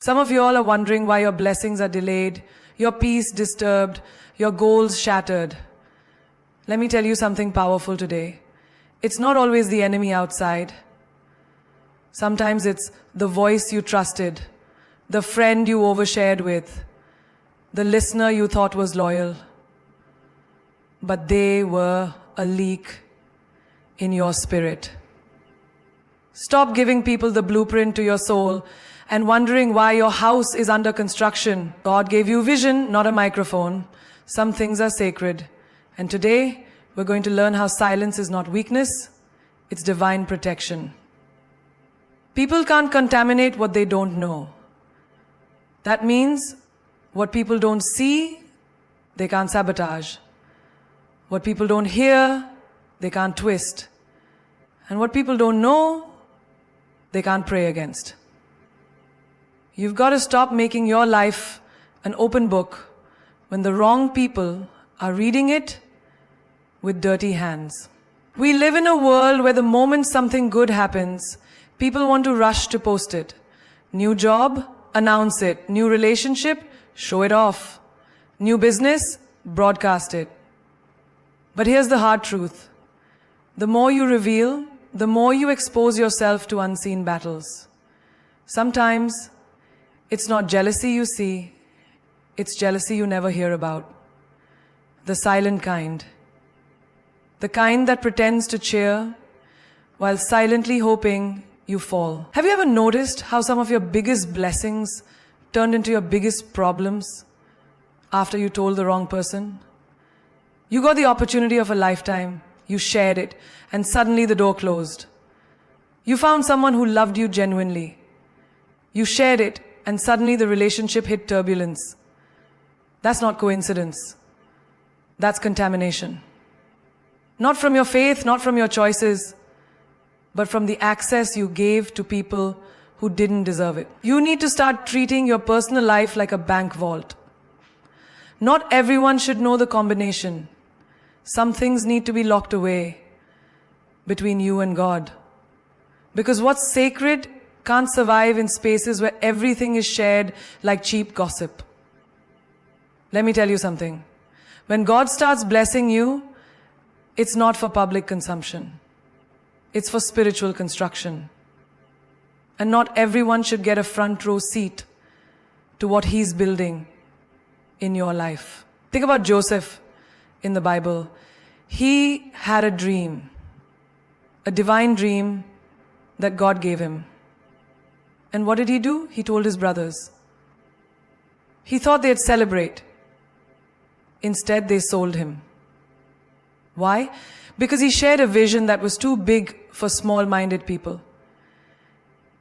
Some of you all are wondering why your blessings are delayed, your peace disturbed, your goals shattered. Let me tell you something powerful today. It's not always the enemy outside. Sometimes it's the voice you trusted, the friend you overshared with, the listener you thought was loyal. But they were a leak in your spirit. Stop giving people the blueprint to your soul and wondering why your house is under construction. God gave you vision, not a microphone. Some things are sacred. And today, we're going to learn how silence is not weakness, it's divine protection. People can't contaminate what they don't know. That means what people don't see, they can't sabotage. What people don't hear, they can't twist. And what people don't know, they can't pray against. You've got to stop making your life an open book when the wrong people are reading it with dirty hands. We live in a world where the moment something good happens, people want to rush to post it. New job, announce it. New relationship, show it off. New business, broadcast it. But here's the hard truth. The more you reveal, the more you expose yourself to unseen battles. Sometimes, it's not jealousy you see, it's jealousy you never hear about. The silent kind. The kind that pretends to cheer while silently hoping you fall. Have you ever noticed how some of your biggest blessings turned into your biggest problems after you told the wrong person? You got the opportunity of a lifetime, you shared it, and suddenly the door closed. You found someone who loved you genuinely. You shared it, and suddenly the relationship hit turbulence. That's not coincidence. That's contamination. Not from your faith, not from your choices, but from the access you gave to people who didn't deserve it. You need to start treating your personal life like a bank vault. Not everyone should know the combination. Some things need to be locked away between you and God. Because what's sacred can't survive in spaces where everything is shared like cheap gossip. Let me tell you something. When God starts blessing you, it's not for public consumption. It's for spiritual construction. And not everyone should get a front row seat to what He's building in your life. Think about Joseph in the Bible. He had a dream, a divine dream that God gave him. And what did he do? He told his brothers. He thought they'd celebrate. Instead, they sold him. Why? Because he shared a vision that was too big for small-minded people.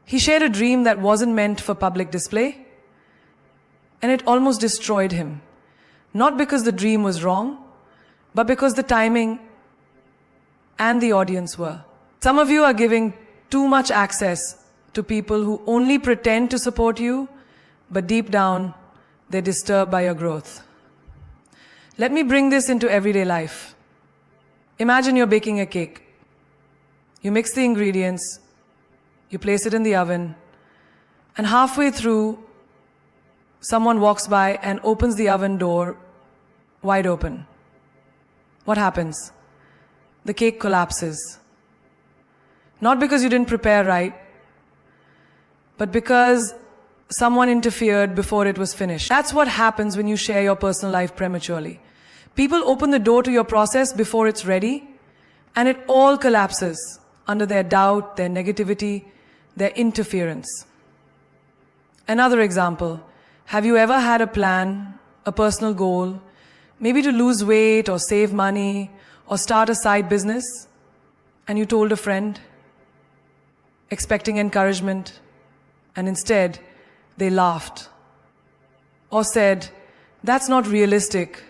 He shared a dream that wasn't meant for public display, and it almost destroyed him. Not because the dream was wrong, but because the timing and the audience were. Some of you are giving too much access to people who only pretend to support you, but deep down, they're disturbed by your growth. Let me bring this into everyday life. Imagine you're baking a cake. You mix the ingredients, you place it in the oven, and halfway through, someone walks by and opens the oven door wide open. What happens? The cake collapses. Not because you didn't prepare right, but because someone interfered before it was finished. That's what happens when you share your personal life prematurely. People open the door to your process before it's ready, and it all collapses under their doubt, their negativity, their interference. Another example. Have you ever had a plan, a personal goal, maybe to lose weight or save money or start a side business, and you told a friend, expecting encouragement, and instead they laughed or said, "That's not realistic,"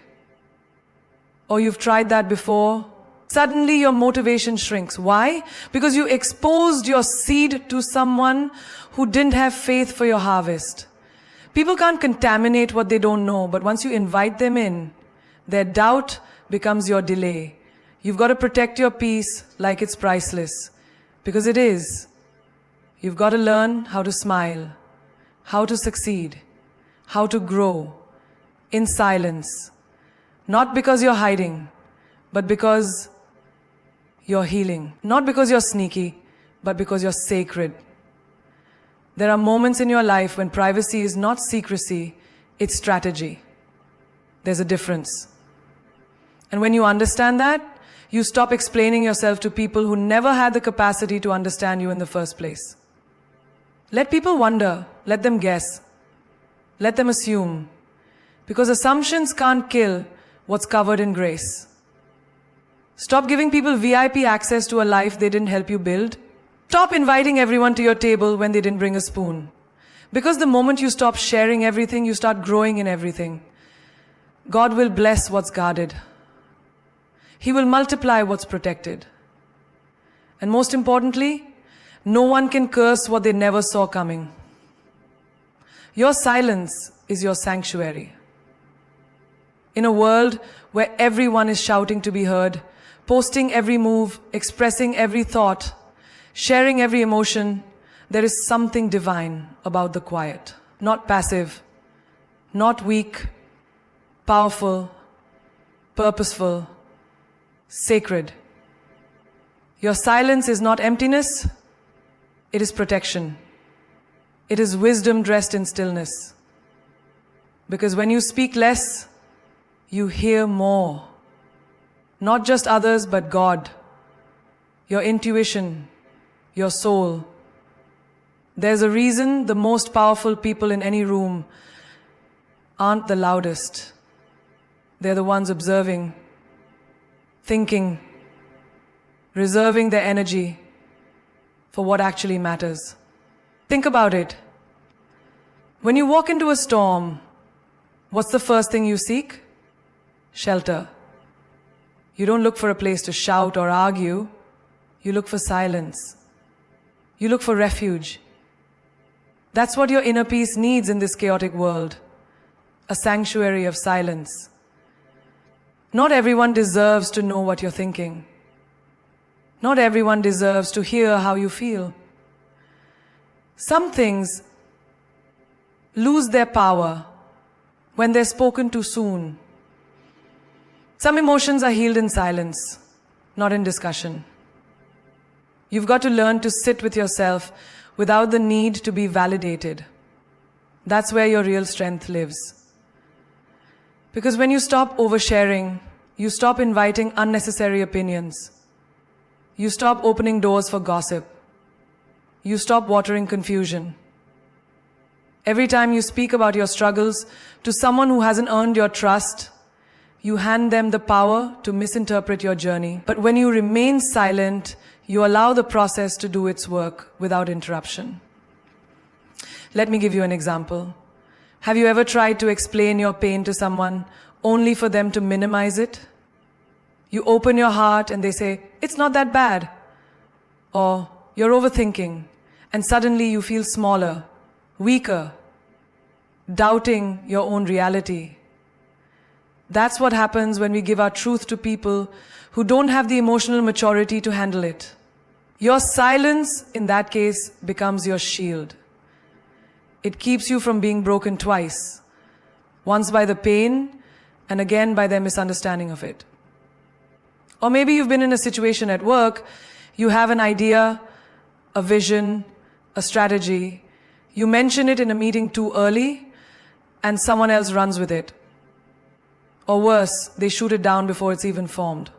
or "You've tried that before." Suddenly your motivation shrinks. Why? Because you exposed your seed to someone who didn't have faith for your harvest. People can't contaminate what they don't know, but once you invite them in, their doubt becomes your delay. You've got to protect your peace like it's priceless, because it is. You've got to learn how to smile, how to succeed, how to grow in silence. Not because you're hiding, but because you're healing. Not because you're sneaky, but because you're sacred. There are moments in your life when privacy is not secrecy, it's strategy. There's a difference. And when you understand that, you stop explaining yourself to people who never had the capacity to understand you in the first place. Let people wonder, let them guess, let them assume, because assumptions can't kill what's covered in grace. Stop giving people VIP access to a life they didn't help you build. Stop inviting everyone to your table when they didn't bring a spoon. Because the moment you stop sharing everything, you start growing in everything. God will bless what's guarded. He will multiply what's protected. And most importantly, no one can curse what they never saw coming. Your silence is your sanctuary. In a world where everyone is shouting to be heard, posting every move, expressing every thought, sharing every emotion, there is something divine about the quiet. Not passive, not weak, powerful, purposeful, sacred. Your silence is not emptiness, it is protection. It is wisdom dressed in stillness. Because when you speak less, you hear more. Not just others, but God, your intuition, your soul. There's a reason the most powerful people in any room aren't the loudest. They're the ones observing, thinking, reserving their energy for what actually matters. Think about it. When you walk into a storm, what's the first thing you seek? Shelter. You don't look for a place to shout or argue. You look for silence. You look for refuge. That's what your inner peace needs in this chaotic world. A sanctuary of silence. Not everyone deserves to know what you're thinking. Not everyone deserves to hear how you feel. Some things lose their power when they're spoken too soon. Some emotions are healed in silence, not in discussion. You've got to learn to sit with yourself without the need to be validated. That's where your real strength lives. Because when you stop oversharing, you stop inviting unnecessary opinions. You stop opening doors for gossip. You stop watering confusion. Every time you speak about your struggles to someone who hasn't earned your trust, you hand them the power to misinterpret your journey. But when you remain silent, you allow the process to do its work without interruption. Let me give you an example. Have you ever tried to explain your pain to someone only for them to minimize it? You open your heart and they say, "It's not that bad." Or, "You're overthinking." And suddenly you feel smaller, weaker, doubting your own reality. That's what happens when we give our truth to people who don't have the emotional maturity to handle it. Your silence, in that case, becomes your shield. It keeps you from being broken twice, once by the pain and again by their misunderstanding of it. Or maybe you've been in a situation at work, you have an idea, a vision, a strategy, you mention it in a meeting too early, and someone else runs with it. Or worse, they shoot it down before it's even formed.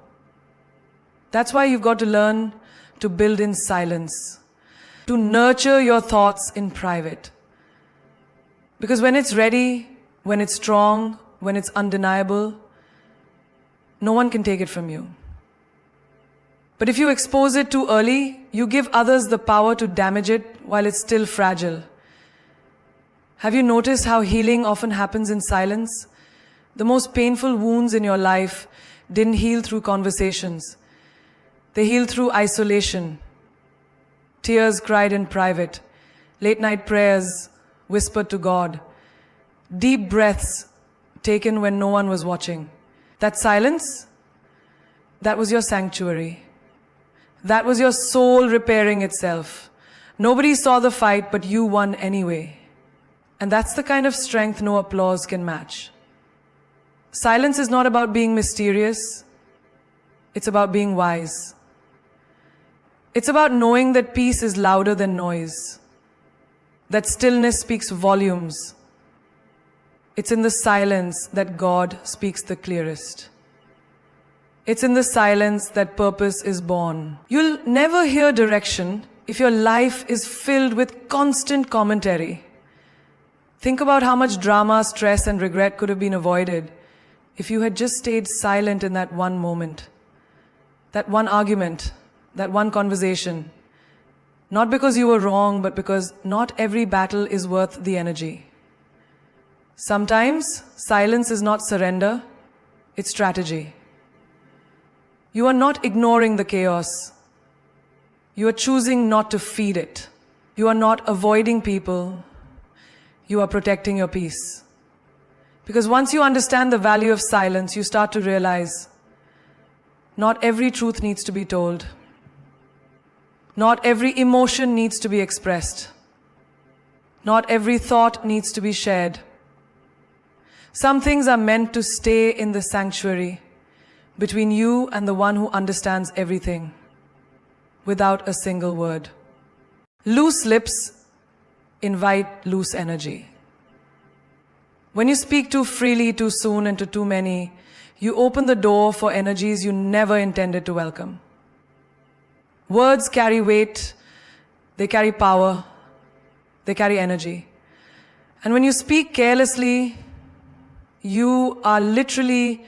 That's why you've got to learn to build in silence, to nurture your thoughts in private. Because when it's ready, when it's strong, when it's undeniable, no one can take it from you. But if you expose it too early, you give others the power to damage it while it's still fragile. Have you noticed how healing often happens in silence? The most painful wounds in your life didn't heal through conversations. They healed through isolation. Tears cried in private. Late night prayers whispered to God. Deep breaths taken when no one was watching. That silence, that was your sanctuary. That was your soul repairing itself. Nobody saw the fight, but you won anyway. And that's the kind of strength no applause can match. Silence is not about being mysterious. It's about being wise. It's about knowing that peace is louder than noise, that stillness speaks volumes. It's in the silence that God speaks the clearest. It's in the silence that purpose is born. You'll never hear direction if your life is filled with constant commentary. Think about how much drama, stress, and regret could have been avoided if you had just stayed silent in that one moment, that one argument, that one conversation. Not because you were wrong, but because not every battle is worth the energy. Sometimes silence is not surrender, it's strategy. You are not ignoring the chaos. You are choosing not to feed it. You are not avoiding people. You are protecting your peace. Because once you understand the value of silence, you start to realize not every truth needs to be told. Not every emotion needs to be expressed. Not every thought needs to be shared. Some things are meant to stay in the sanctuary between you and the one who understands everything, without a single word. Loose lips invite loose energy. When you speak too freely, too soon, and to too many, you open the door for energies you never intended to welcome. Words carry weight, they carry power, they carry energy. And when you speak carelessly, you are literally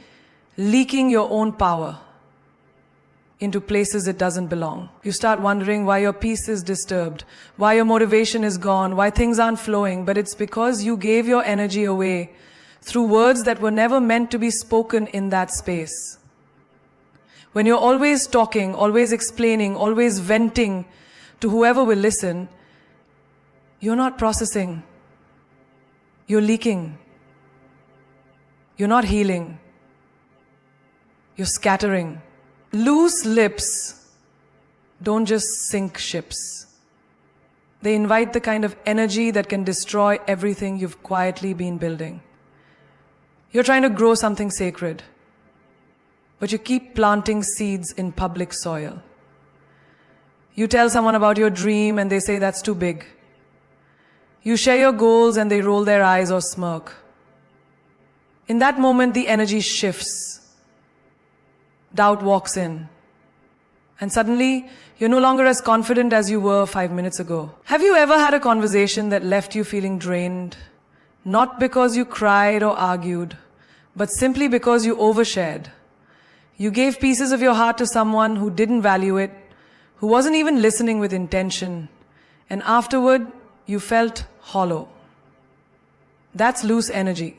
leaking your own power into places it doesn't belong. You start wondering why your peace is disturbed, why your motivation is gone, why things aren't flowing, but it's because you gave your energy away through words that were never meant to be spoken in that space. When you're always talking, always explaining, always venting to whoever will listen, you're not processing. You're leaking. You're not healing. You're scattering. Loose lips don't just sink ships. They invite the kind of energy that can destroy everything you've quietly been building. You're trying to grow something sacred, but you keep planting seeds in public soil. You tell someone about your dream and they say that's too big. You share your goals and they roll their eyes or smirk. In that moment, the energy shifts. Doubt walks in. And suddenly, you're no longer as confident as you were 5 minutes ago. Have you ever had a conversation that left you feeling drained? Not because you cried or argued, but simply because you overshared. You gave pieces of your heart to someone who didn't value it, who wasn't even listening with intention, and afterward, you felt hollow. That's loose energy.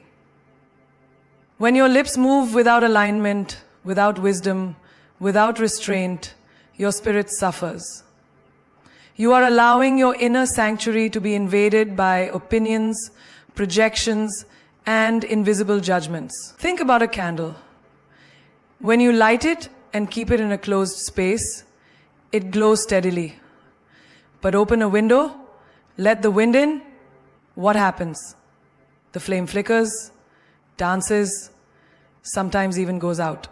When your lips move without alignment, without wisdom, without restraint, your spirit suffers. You are allowing your inner sanctuary to be invaded by opinions, projections, and invisible judgments. Think about a candle. When you light it and keep it in a closed space, it glows steadily. But open a window, let the wind in, what happens? The flame flickers, dances, sometimes even goes out.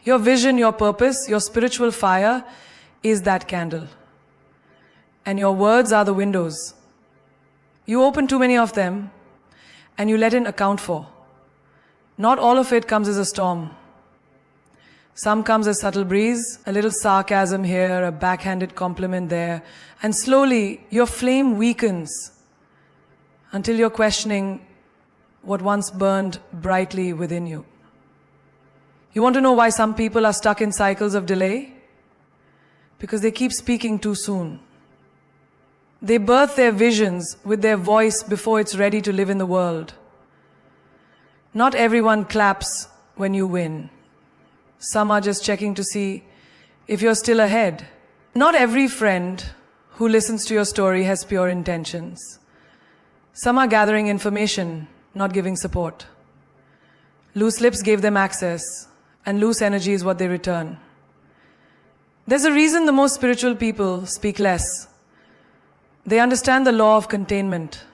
Your vision, your purpose, your spiritual fire is that candle. And your words are the windows. You open too many of them, and you let it account for. Not all of it comes as a storm. Some comes as subtle breeze, a little sarcasm here, a backhanded compliment there, and slowly your flame weakens until you're questioning what once burned brightly within you. You want to know why some people are stuck in cycles of delay? Because they keep speaking too soon. They birth their visions with their voice before it's ready to live in the world. Not everyone claps when you win. Some are just checking to see if you're still ahead. Not every friend who listens to your story has pure intentions. Some are gathering information, not giving support. Loose lips gave them access, and loose energy is what they return. There's a reason the most spiritual people speak less. They understand the law of containment.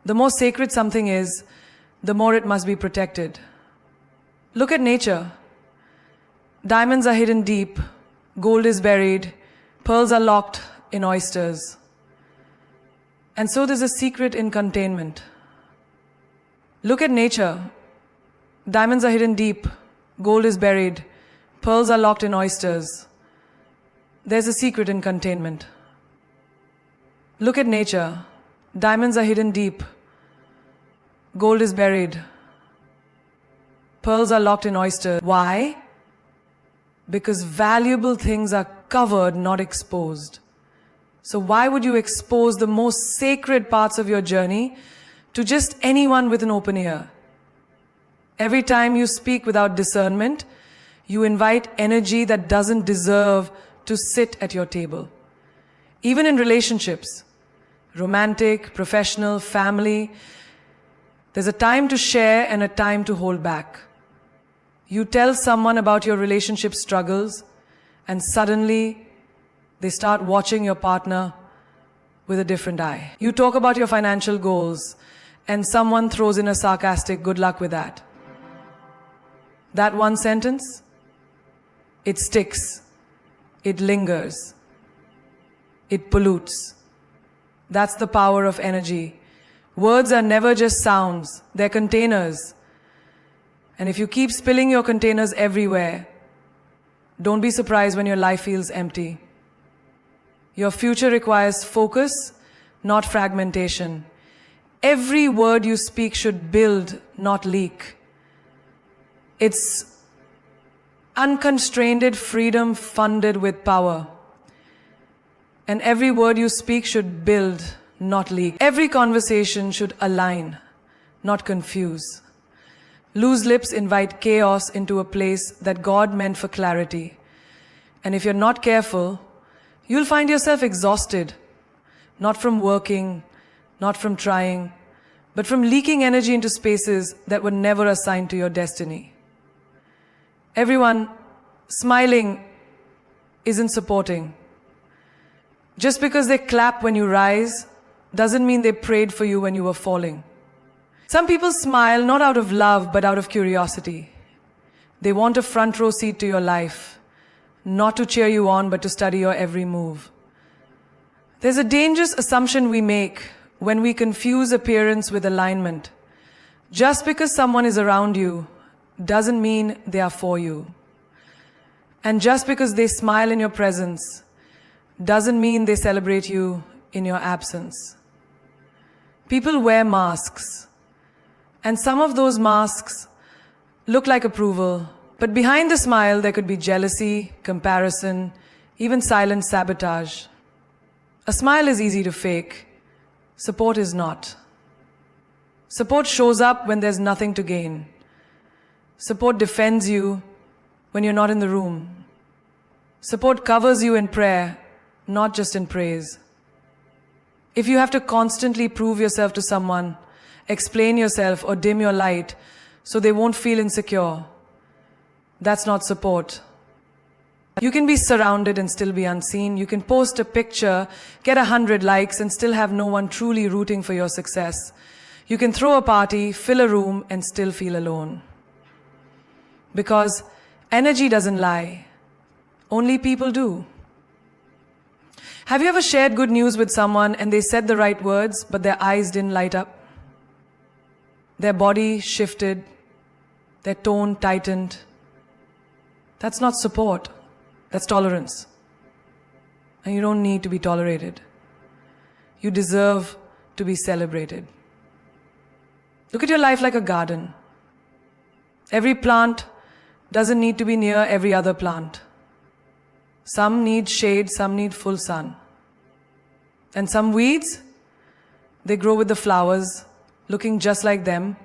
The more sacred something is, the more it must be protected. Look at nature. Diamonds are hidden deep, gold is buried, pearls are locked in oysters. And so there's a secret in containment. Look at nature. Diamonds are hidden deep, gold is buried, pearls are locked in oysters. There's a secret in containment. Look at nature. Diamonds are hidden deep, gold is buried, pearls are locked in oysters. Why? Because valuable things are covered, not exposed. So why would you expose the most sacred parts of your journey to just anyone with an open ear? Every time you speak without discernment, you invite energy that doesn't deserve to sit at your table. Even in relationships, romantic, professional, family, there's a time to share and a time to hold back. You tell someone about your relationship struggles, and suddenly they start watching your partner with a different eye. You talk about your financial goals, and someone throws in a sarcastic "good luck with that." That one sentence, it sticks, it lingers, it pollutes. That's the power of energy. Words are never just sounds, they're containers. And if you keep spilling your containers everywhere, don't be surprised when your life feels empty. Your future requires focus, not fragmentation. Every word you speak should build, not leak. It's unconstrained freedom funded with power. And every word you speak should build, not leak. Every conversation should align, not confuse. Loose lips invite chaos into a place that God meant for clarity. And if you're not careful, you'll find yourself exhausted, not from working, not from trying, but from leaking energy into spaces that were never assigned to your destiny. Everyone smiling isn't supporting. Just because they clap when you rise doesn't mean they prayed for you when you were falling. Some people smile not out of love but out of curiosity. They want a front row seat to your life, not to cheer you on but to study your every move. There's a dangerous assumption we make when we confuse appearance with alignment. Just because someone is around you doesn't mean they are for you. And just because they smile in your presence doesn't mean they celebrate you in your absence. People wear masks, and some of those masks look like approval, but behind the smile there could be jealousy, comparison, even silent sabotage. A smile is easy to fake. Support is not. Support shows up when there's nothing to gain. Support defends you when you're not in the room. Support covers you in prayer, not just in praise. If you have to constantly prove yourself to someone, explain yourself or dim your light so they won't feel insecure, that's not support. You can be surrounded and still be unseen. You can post a picture, get 100 likes and still have no one truly rooting for your success. You can throw a party, fill a room and still feel alone. Because energy doesn't lie. Only people do. Have you ever shared good news with someone and they said the right words, but their eyes didn't light up? Their body shifted, their tone tightened. That's not support, that's tolerance. And you don't need to be tolerated. You deserve to be celebrated. Look at your life like a garden. Every plant doesn't need to be near every other plant. Some need shade, some need full sun. And some weeds, they grow with the flowers, looking just like them,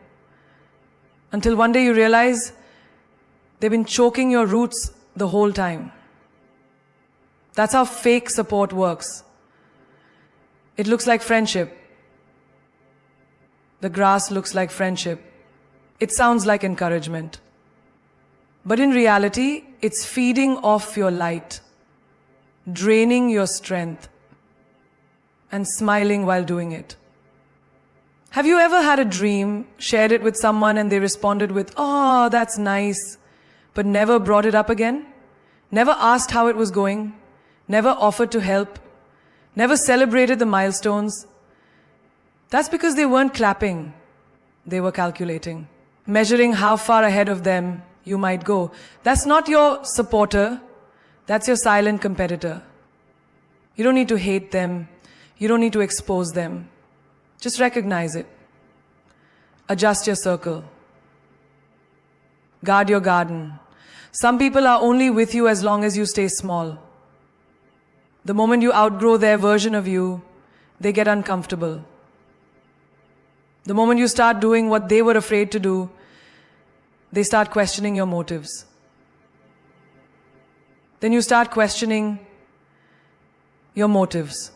until one day you realize they've been choking your roots the whole time. That's how fake support works. It looks like friendship. The grass looks like friendship. It sounds like encouragement. But in reality, it's feeding off your light, draining your strength, and smiling while doing it. Have you ever had a dream, shared it with someone and they responded with, "Oh, that's nice," but never brought it up again? Never asked how it was going? Never offered to help? Never celebrated the milestones? That's because they weren't clapping. They were calculating, measuring how far ahead of them you might go. That's not your supporter. That's your silent competitor. You don't need to hate them. You don't need to expose them. Just recognize it. Adjust your circle. Guard your garden. Some people are only with you as long as you stay small. The moment you outgrow their version of you, they get uncomfortable. The moment you start doing what they were afraid to do, they start questioning your motives. Then you start questioning your motives.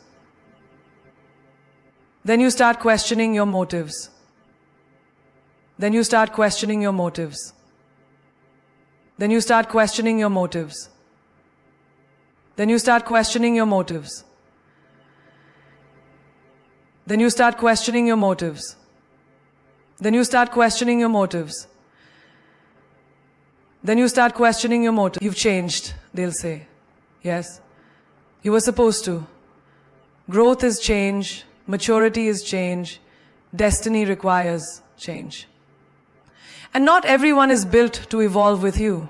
Then you start questioning your motives. Then you start questioning your motives. Then you start questioning your motives. Then you start questioning your motives. Then you start questioning your motives. Then you start questioning your motives. Then you start questioning your motive. You've changed, they'll say. Yes, you were supposed to. Growth is change. Maturity is change. Destiny requires change. And not everyone is built to evolve with you.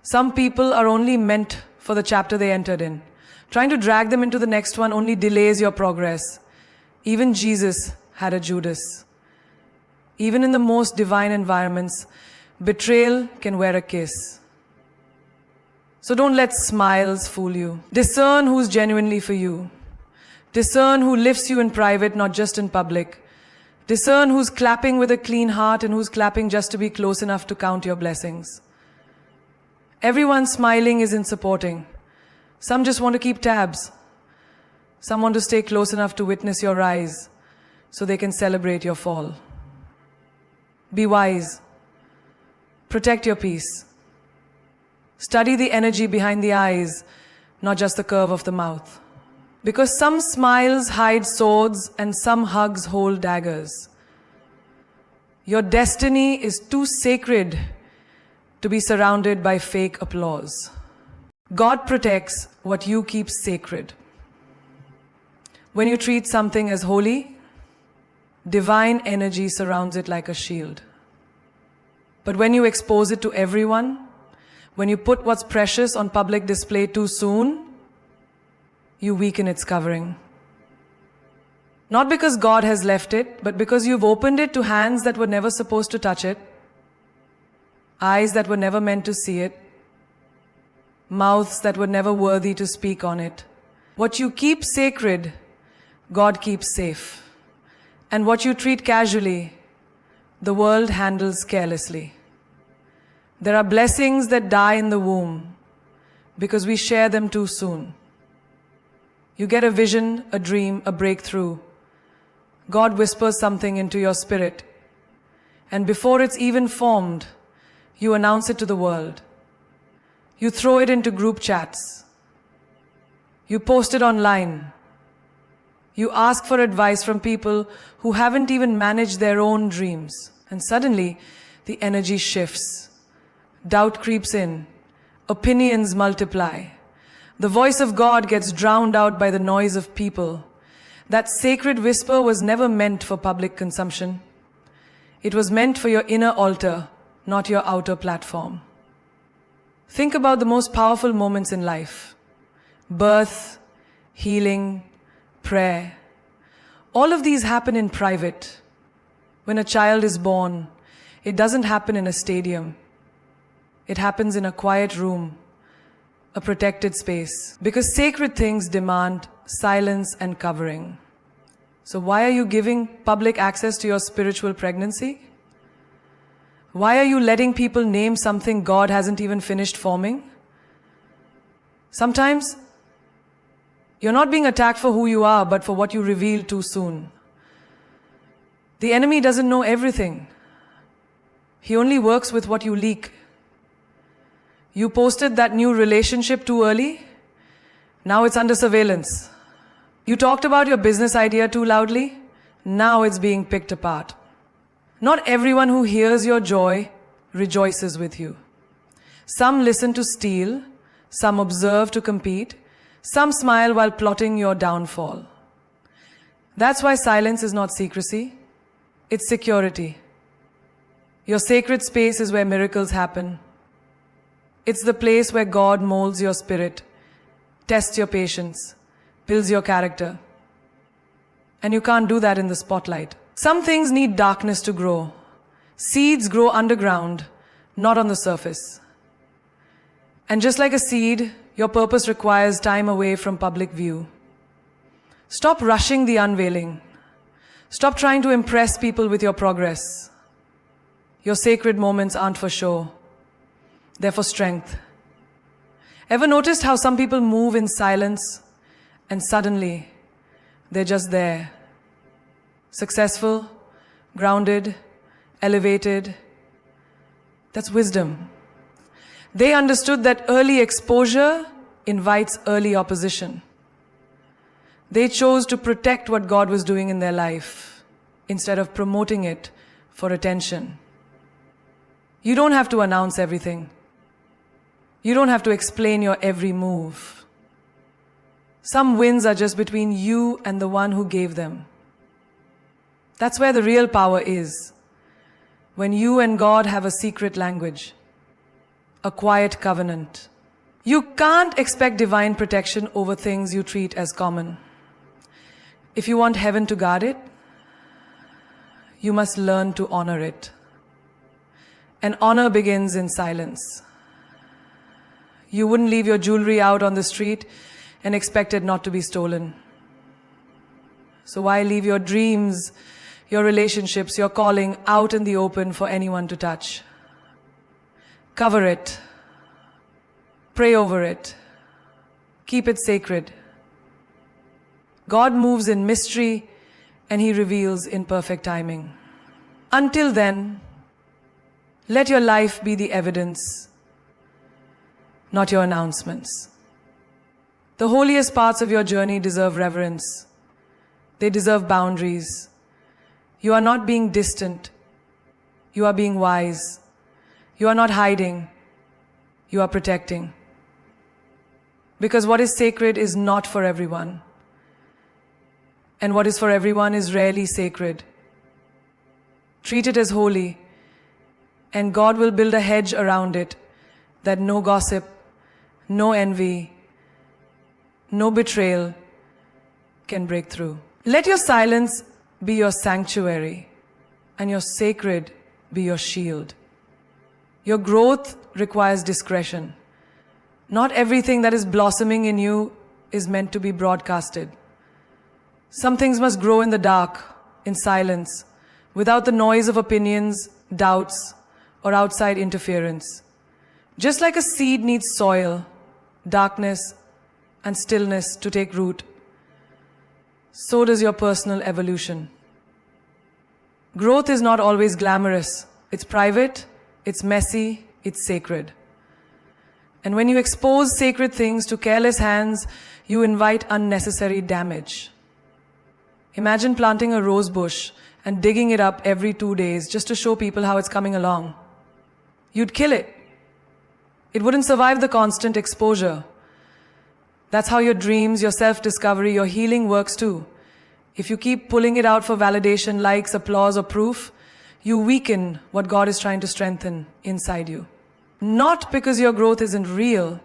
Some people are only meant for the chapter they entered in. Trying to drag them into the next one only delays your progress. Even Jesus had a Judas. Even in the most divine environments, betrayal can wear a kiss. So don't let smiles fool you. Discern who's genuinely for you. Discern who lifts you in private, not just in public. Discern who's clapping with a clean heart and who's clapping just to be close enough to count your blessings. Everyone smiling isn't supporting. Some just want to keep tabs. Some want to stay close enough to witness your rise so they can celebrate your fall. Be wise. Protect your peace. Study the energy behind the eyes, not just the curve of the mouth. Because some smiles hide swords and some hugs hold daggers. Your destiny is too sacred to be surrounded by fake applause. God protects what you keep sacred. When you treat something as holy, divine energy surrounds it like a shield. But when you expose it to everyone, when you put what's precious on public display too soon, you weaken its covering. Not because God has left it, but because you've opened it to hands that were never supposed to touch it, eyes that were never meant to see it, mouths that were never worthy to speak on it. What you keep sacred, God keeps safe. And what you treat casually, the world handles carelessly. There are blessings that die in the womb because we share them too soon. You get a vision, a dream, a breakthrough. God whispers something into your spirit. And before it's even formed, you announce it to the world. You throw it into group chats. You post it online. You ask for advice from people who haven't even managed their own dreams. And suddenly, the energy shifts. Doubt creeps in. Opinions multiply. The voice of God gets drowned out by the noise of people. That sacred whisper was never meant for public consumption. It was meant for your inner altar, not your outer platform. Think about the most powerful moments in life. Birth, healing, prayer. All of these happen in private. When a child is born, it doesn't happen in a stadium. It happens in a quiet room, a protected space. Because sacred things demand silence and covering. So why are you giving public access to your spiritual pregnancy? Why are you letting people name something God hasn't even finished forming? Sometimes, you're not being attacked for who you are, but for what you reveal too soon. The enemy doesn't know everything. He only works with what you leak. You posted that new relationship too early. Now it's under surveillance. You talked about your business idea too loudly. Now it's being picked apart. Not everyone who hears your joy rejoices with you. Some listen to steal, some observe to compete, some smile while plotting your downfall. That's why silence is not secrecy, it's security. Your sacred space is where miracles happen. It's the place where God molds your spirit, tests your patience, builds your character. And you can't do that in the spotlight. Some things need darkness to grow. Seeds grow underground, not on the surface. And just like a seed, your purpose requires time away from public view. Stop rushing the unveiling. Stop trying to impress people with your progress. Your sacred moments aren't for show. They're for strength. Ever noticed how some people move in silence and suddenly they're just there? Successful, grounded, elevated. That's wisdom. They understood that early exposure invites early opposition. They chose to protect what God was doing in their life instead of promoting it for attention. You don't have to announce everything. You don't have to explain your every move. Some wins are just between you and the one who gave them. That's where the real power is. When you and God have a secret language, a quiet covenant. You can't expect divine protection over things you treat as common. If you want heaven to guard it, you must learn to honor it. And honor begins in silence. You wouldn't leave your jewelry out on the street and expect it not to be stolen. So why leave your dreams, your relationships, your calling out in the open for anyone to touch? Cover it. Pray over it. Keep it sacred. God moves in mystery and He reveals in perfect timing. Until then, let your life be the evidence, not your announcements. The holiest parts of your journey deserve reverence. They deserve boundaries. You are not being distant. You are being wise. You are not hiding. You are protecting. Because what is sacred is not for everyone. And what is for everyone is rarely sacred. Treat it as holy, and God will build a hedge around it that no gossip, no envy, no betrayal can break through. Let your silence be your sanctuary, and your sacred be your shield. Your growth requires discretion. Not everything that is blossoming in you is meant to be broadcasted. Some things must grow in the dark, in silence, without the noise of opinions, doubts, or outside interference. Just like a seed needs soil, darkness, and stillness to take root, so does your personal evolution. Growth is not always glamorous. It's private, it's messy, it's sacred. And when you expose sacred things to careless hands, you invite unnecessary damage. Imagine planting a rose bush and digging it up every 2 days just to show people how it's coming along. You'd kill it. It wouldn't survive the constant exposure. That's how your dreams, your self-discovery, your healing works too. If you keep pulling it out for validation, likes, applause, or proof, you weaken what God is trying to strengthen inside you. Not because your growth isn't real,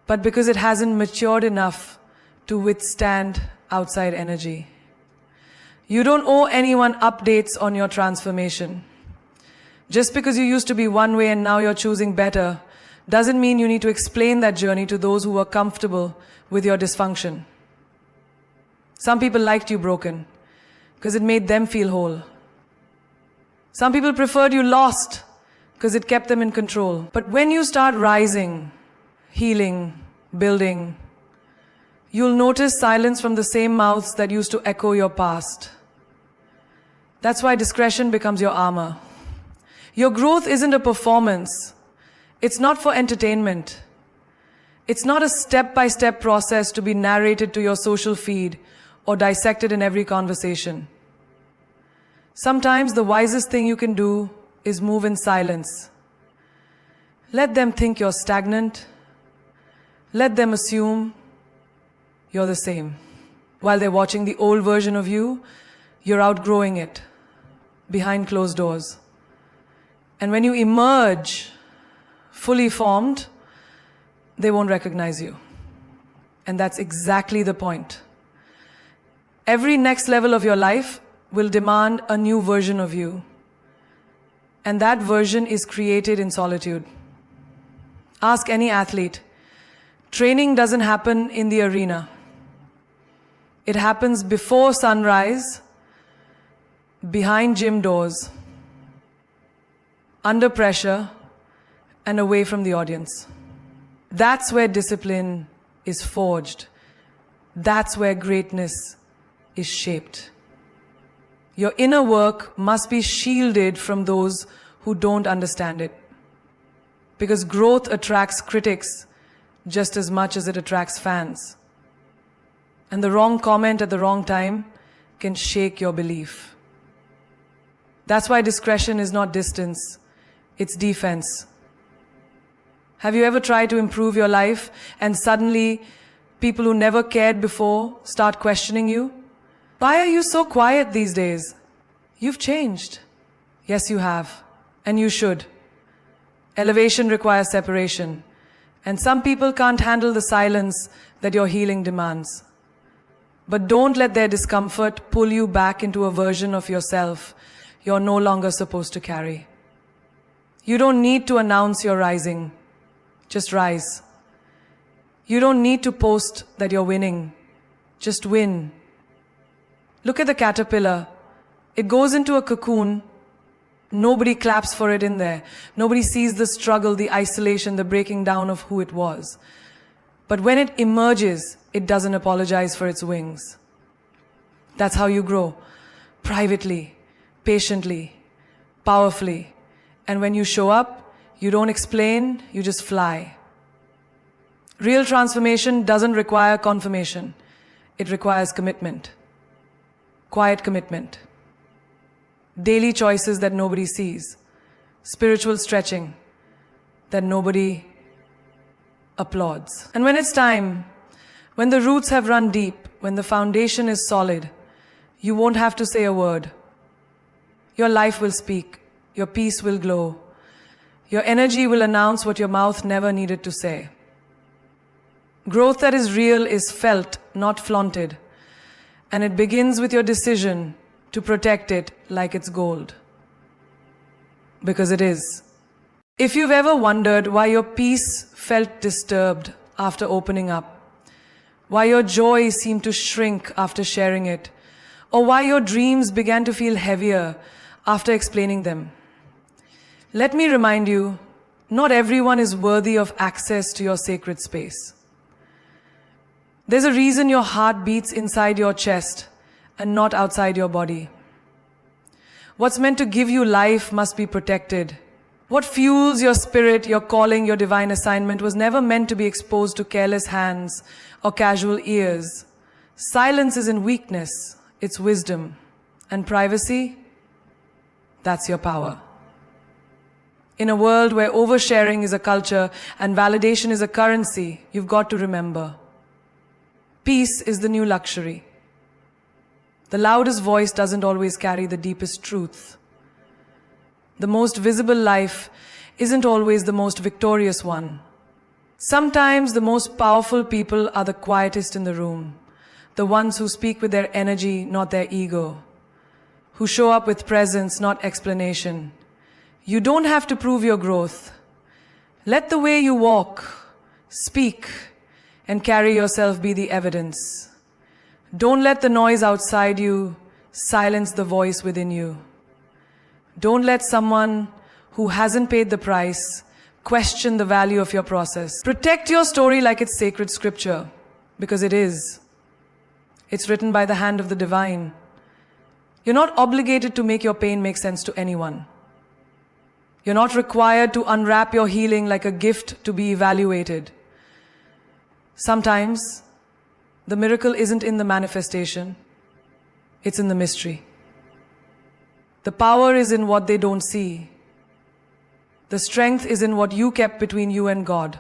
but because it hasn't matured enough to withstand outside energy. You don't owe anyone updates on your transformation. Just because you used to be one way and now you're choosing better doesn't mean you need to explain that journey to those who are comfortable with your dysfunction. Some people liked you broken because it made them feel whole. Some people preferred you lost because it kept them in control. But when you start rising, healing, building, you'll notice silence from the same mouths that used to echo your past. That's why discretion becomes your armor. Your growth isn't a performance. It's not for entertainment. It's not a step-by-step process to be narrated to your social feed or dissected in every conversation. Sometimes the wisest thing you can do is move in silence. Let them think you're stagnant. Let them assume you're the same. While they're watching the old version of you, you're outgrowing it behind closed doors. And when you emerge fully formed, they won't recognize you. And that's exactly the point. Every next level of your life will demand a new version of you. And that version is created in solitude. Ask any athlete. Training doesn't happen in the arena. It happens before sunrise, behind gym doors, under pressure, and away from the audience. That's where discipline is forged. That's where greatness is shaped. Your inner work must be shielded from those who don't understand it. Because growth attracts critics just as much as it attracts fans. And the wrong comment at the wrong time can shake your belief. That's why discretion is not distance, it's defense. Have you ever tried to improve your life and suddenly people who never cared before start questioning you? Why are you so quiet these days? You've changed. Yes, you have. And you should. Elevation requires separation. And some people can't handle the silence that your healing demands. But don't let their discomfort pull you back into a version of yourself you're no longer supposed to carry. You don't need to announce you're rising. Just rise. You don't need to post that you're winning. Just win. Look at the caterpillar. It goes into a cocoon. Nobody claps for it in there. Nobody sees the struggle, the isolation, the breaking down of who it was. But when it emerges, it doesn't apologize for its wings. That's how you grow. Privately, patiently, powerfully. And when you show up, you don't explain, you just fly. Real transformation doesn't require confirmation. It requires commitment. Quiet commitment. Daily choices that nobody sees. Spiritual stretching that nobody applauds. And when it's time, when the roots have run deep, when the foundation is solid, you won't have to say a word. Your life will speak. Your peace will glow. Your energy will announce what your mouth never needed to say. Growth that is real is felt, not flaunted. And it begins with your decision to protect it like it's gold. Because it is. If you've ever wondered why your peace felt disturbed after opening up, why your joy seemed to shrink after sharing it, or why your dreams began to feel heavier after explaining them, let me remind you, not everyone is worthy of access to your sacred space. There's a reason your heart beats inside your chest and not outside your body. What's meant to give you life must be protected. What fuels your spirit, your calling, your divine assignment was never meant to be exposed to careless hands or casual ears. Silence isn't weakness, it's wisdom. And privacy, that's your power. In a world where oversharing is a culture and validation is a currency, you've got to remember, peace is the new luxury. The loudest voice doesn't always carry the deepest truth. The most visible life isn't always the most victorious one. Sometimes the most powerful people are the quietest in the room, the ones who speak with their energy, not their ego, who show up with presence, not explanation. You don't have to prove your growth. Let the way you walk, speak, and carry yourself be the evidence. Don't let the noise outside you silence the voice within you. Don't let someone who hasn't paid the price question the value of your process. Protect your story like it's sacred scripture, because it is. It's written by the hand of the divine. You're not obligated to make your pain make sense to anyone. You're not required to unwrap your healing like a gift to be evaluated. Sometimes The miracle isn't in the manifestation, it's in the mystery. The power is in what they don't see. The strength is in what you kept between you and God.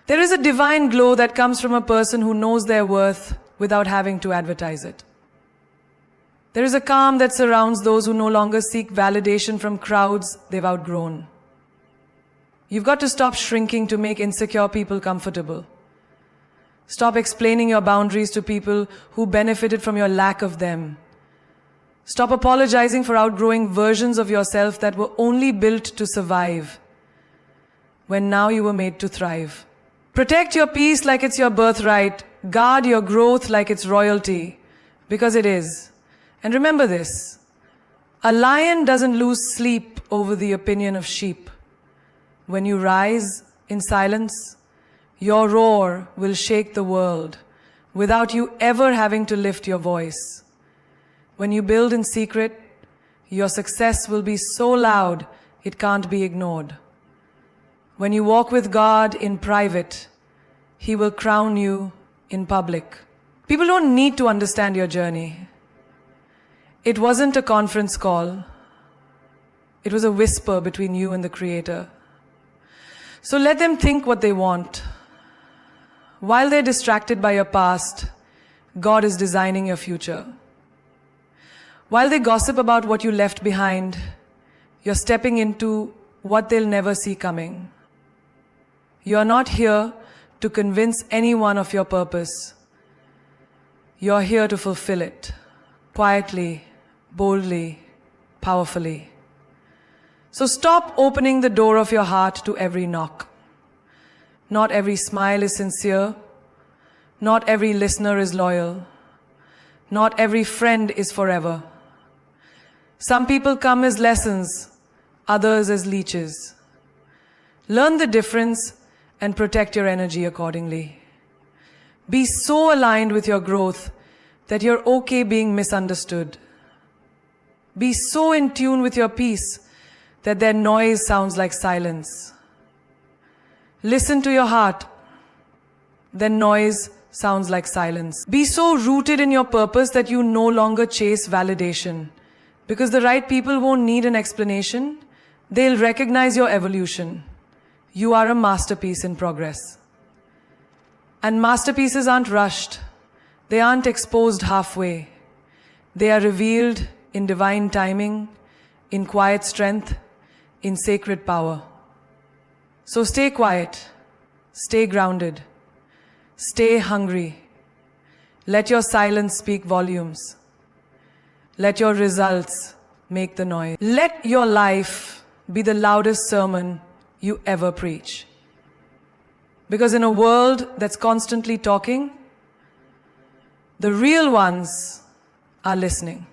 There is a divine glow that comes from a person who knows their worth without having to advertise it. There is a calm that surrounds those who no longer seek validation from crowds they've outgrown. You've got to stop shrinking to make insecure people comfortable. Stop explaining your boundaries to people who benefited from your lack of them. Stop apologizing for outgrowing versions of yourself that were only built to survive, when now you were made to thrive. Protect your peace like it's your birthright. Guard your growth like it's royalty, because it is. And remember this, a lion doesn't lose sleep over the opinion of sheep. When you rise in silence, your roar will shake the world without you ever having to lift your voice. When you build in secret, your success will be so loud it can't be ignored. When you walk with God in private, He will crown you in public. People don't need to understand your journey. It wasn't a conference call. It was a whisper between you and the Creator. So let them think what they want. While they're distracted by your past, God is designing your future. While they gossip about what you left behind, you're stepping into what they'll never see coming. You're not here to convince anyone of your purpose. You're here to fulfill it, quietly, boldly, powerfully. So stop opening the door of your heart to every knock. Not every smile is sincere. Not every listener is loyal. Not every friend is forever. Some people come as lessons, others as leeches. Learn the difference and protect your energy accordingly. Be so aligned with your growth that you're okay being misunderstood. Be so in tune with your peace that their noise sounds like silence. Listen to your heart, then noise sounds like silence. Be so rooted in your purpose that you no longer chase validation, because the right people won't need an explanation. They'll recognize your evolution. You are a masterpiece in progress. And masterpieces aren't rushed. They aren't exposed halfway. They are revealed in divine timing, in quiet strength, in sacred power. So stay quiet, stay grounded, stay hungry. Let your silence speak volumes. Let your results make the noise. Let your life be the loudest sermon you ever preach. Because in a world that's constantly talking, the real ones are listening.